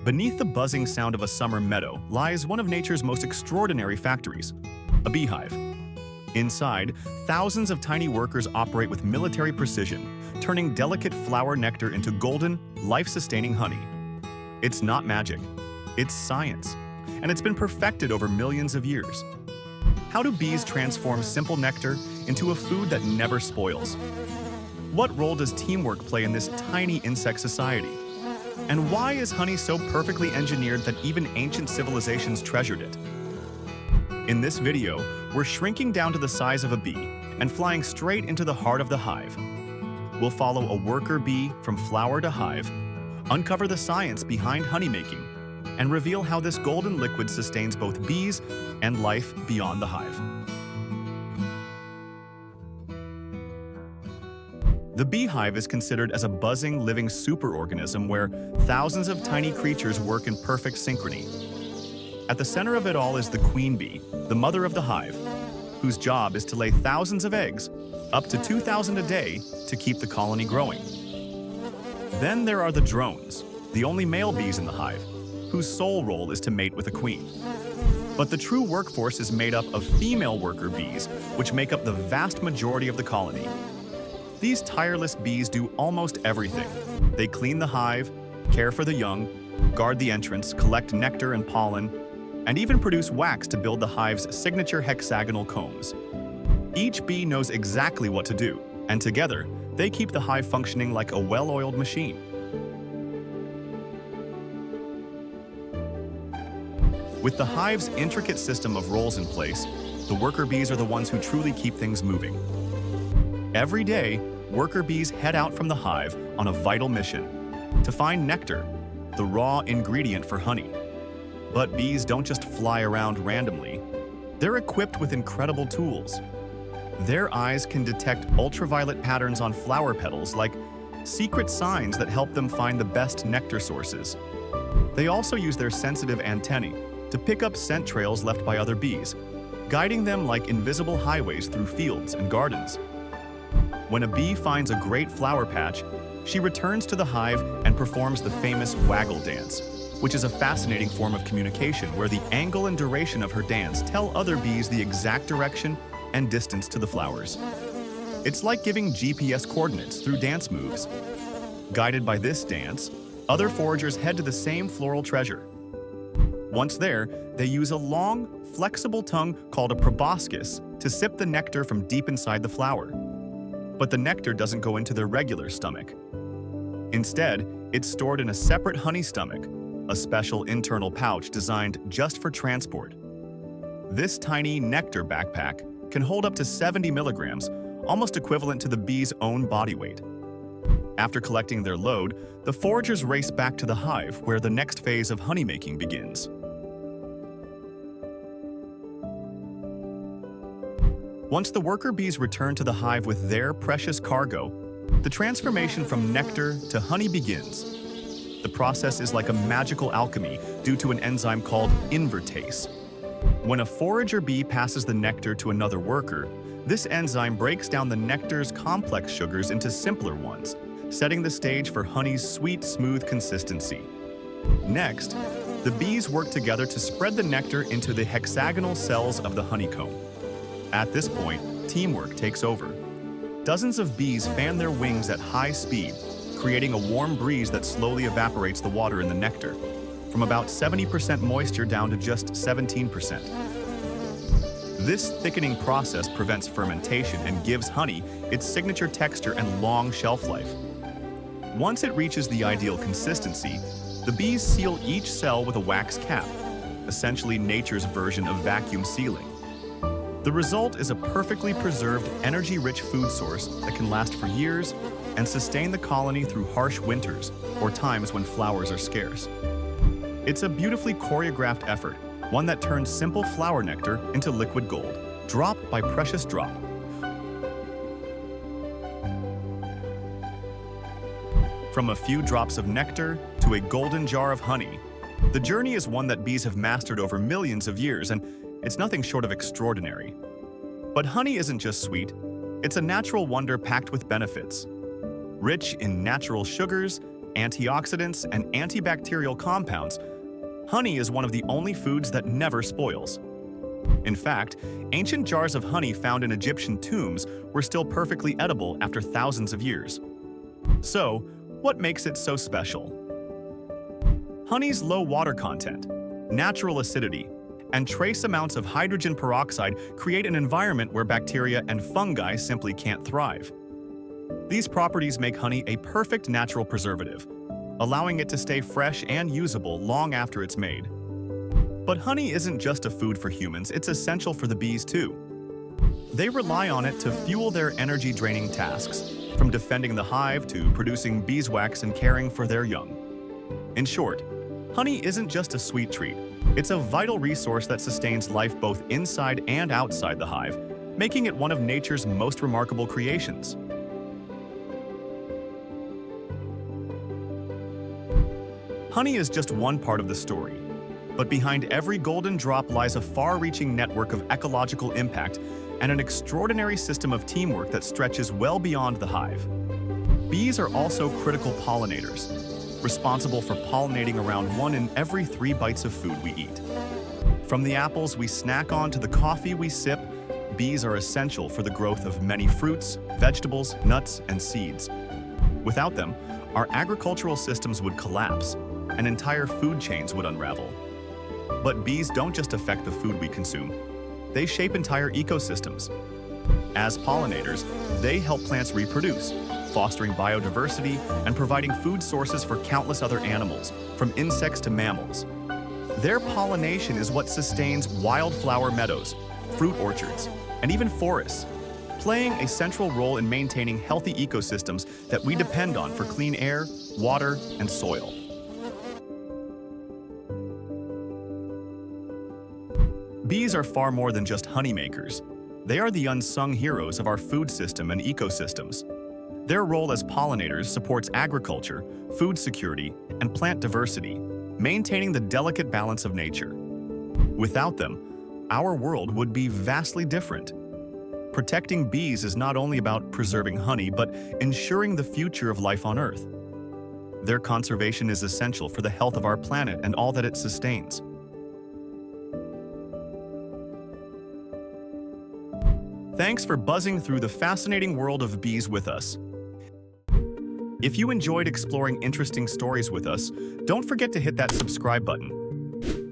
Beneath the buzzing sound of a summer meadow lies one of nature's most extraordinary factories, a beehive. Inside, thousands of tiny workers operate with military precision, turning delicate flower nectar into golden, life-sustaining honey. It's not magic, it's science, and it's been perfected over millions of years. How do bees transform simple nectar into a food that never spoils? What role does teamwork play in this tiny insect society? And why is honey so perfectly engineered that even ancient civilizations treasured it? In this video, we're shrinking down to the size of a bee and flying straight into the heart of the hive. We'll follow a worker bee from flower to hive, uncover the science behind honey making, and reveal how this golden liquid sustains both bees and life beyond the hive. The beehive is considered as a buzzing, living superorganism where thousands of tiny creatures work in perfect synchrony. At the center of it all is the queen bee, the mother of the hive, whose job is to lay thousands of eggs, up to 2,000 a day, to keep the colony growing. Then there are the drones, the only male bees in the hive, whose sole role is to mate with a queen. But the true workforce is made up of female worker bees, which make up the vast majority of the colony. These tireless bees do almost everything. They clean the hive, care for the young, guard the entrance, collect nectar and pollen, and even produce wax to build the hive's signature hexagonal combs. Each bee knows exactly what to do, and together, they keep the hive functioning like a well-oiled machine. With the hive's intricate system of roles in place, the worker bees are the ones who truly keep things moving. Every day, worker bees head out from the hive on a vital mission to find nectar, the raw ingredient for honey. But bees don't just fly around randomly. They're equipped with incredible tools. Their eyes can detect ultraviolet patterns on flower petals like secret signs that help them find the best nectar sources. They also use their sensitive antennae to pick up scent trails left by other bees, guiding them like invisible highways through fields and gardens. When a bee finds a great flower patch, she returns to the hive and performs the famous waggle dance, which is a fascinating form of communication where the angle and duration of her dance tell other bees the exact direction and distance to the flowers. It's like giving GPS coordinates through dance moves. Guided by this dance, other foragers head to the same floral treasure. Once there, they use a long, flexible tongue called a proboscis to sip the nectar from deep inside the flower. But the nectar doesn't go into their regular stomach. Instead, it's stored in a separate honey stomach, a special internal pouch designed just for transport. This tiny nectar backpack can hold up to 70 milligrams, almost equivalent to the bee's own body weight. After collecting their load, the foragers race back to the hive where the next phase of honey making begins. Once the worker bees return to the hive with their precious cargo, the transformation from nectar to honey begins. The process is like a magical alchemy due to an enzyme called invertase. When a forager bee passes the nectar to another worker, this enzyme breaks down the nectar's complex sugars into simpler ones, setting the stage for honey's sweet, smooth consistency. Next, the bees work together to spread the nectar into the hexagonal cells of the honeycomb. At this point, teamwork takes over. Dozens of bees fan their wings at high speed, creating a warm breeze that slowly evaporates the water in the nectar, from about 70% moisture down to just 17%. This thickening process prevents fermentation and gives honey its signature texture and long shelf life. Once it reaches the ideal consistency, the bees seal each cell with a wax cap, essentially nature's version of vacuum sealing. The result is a perfectly preserved, energy-rich food source that can last for years and sustain the colony through harsh winters or times when flowers are scarce. It's a beautifully choreographed effort, one that turns simple flower nectar into liquid gold, drop by precious drop. From a few drops of nectar to a golden jar of honey, the journey is one that bees have mastered over millions of years, and it's nothing short of extraordinary. But honey isn't just sweet, it's a natural wonder packed with benefits. Rich in natural sugars, antioxidants, and antibacterial compounds, honey is one of the only foods that never spoils. In fact, ancient jars of honey found in Egyptian tombs were still perfectly edible after thousands of years. So, what makes it so special? Honey's low water content, natural acidity, and trace amounts of hydrogen peroxide create an environment where bacteria and fungi simply can't thrive. These properties make honey a perfect natural preservative, allowing it to stay fresh and usable long after it's made. But honey isn't just a food for humans, it's essential for the bees too. They rely on it to fuel their energy-draining tasks, from defending the hive to producing beeswax and caring for their young. In short, honey isn't just a sweet treat, it's a vital resource that sustains life both inside and outside the hive, making it one of nature's most remarkable creations. Honey is just one part of the story, but behind every golden drop lies a far-reaching network of ecological impact and an extraordinary system of teamwork that stretches well beyond the hive. Bees are also critical pollinators, responsible for pollinating around 1 in every 3 bites of food we eat. From the apples we snack on to the coffee we sip, bees are essential for the growth of many fruits, vegetables, nuts, and seeds. Without them, our agricultural systems would collapse, and entire food chains would unravel. But bees don't just affect the food we consume. They shape entire ecosystems. As pollinators, they help plants reproduce, fostering biodiversity and providing food sources for countless other animals, from insects to mammals. Their pollination is what sustains wildflower meadows, fruit orchards, and even forests, playing a central role in maintaining healthy ecosystems that we depend on for clean air, water, and soil. Bees are far more than just honeymakers. They are the unsung heroes of our food system and ecosystems. Their role as pollinators supports agriculture, food security, and plant diversity, maintaining the delicate balance of nature. Without them, our world would be vastly different. Protecting bees is not only about preserving honey, but ensuring the future of life on Earth. Their conservation is essential for the health of our planet and all that it sustains. Thanks for buzzing through the fascinating world of bees with us. If you enjoyed exploring interesting stories with us, don't forget to hit that subscribe button.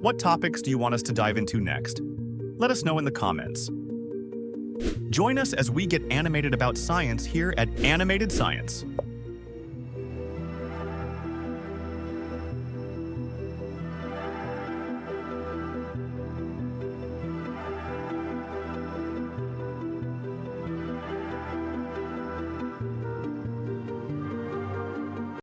What topics do you want us to dive into next? Let us know in the comments. Join us as we get animated about science here at Animated Science.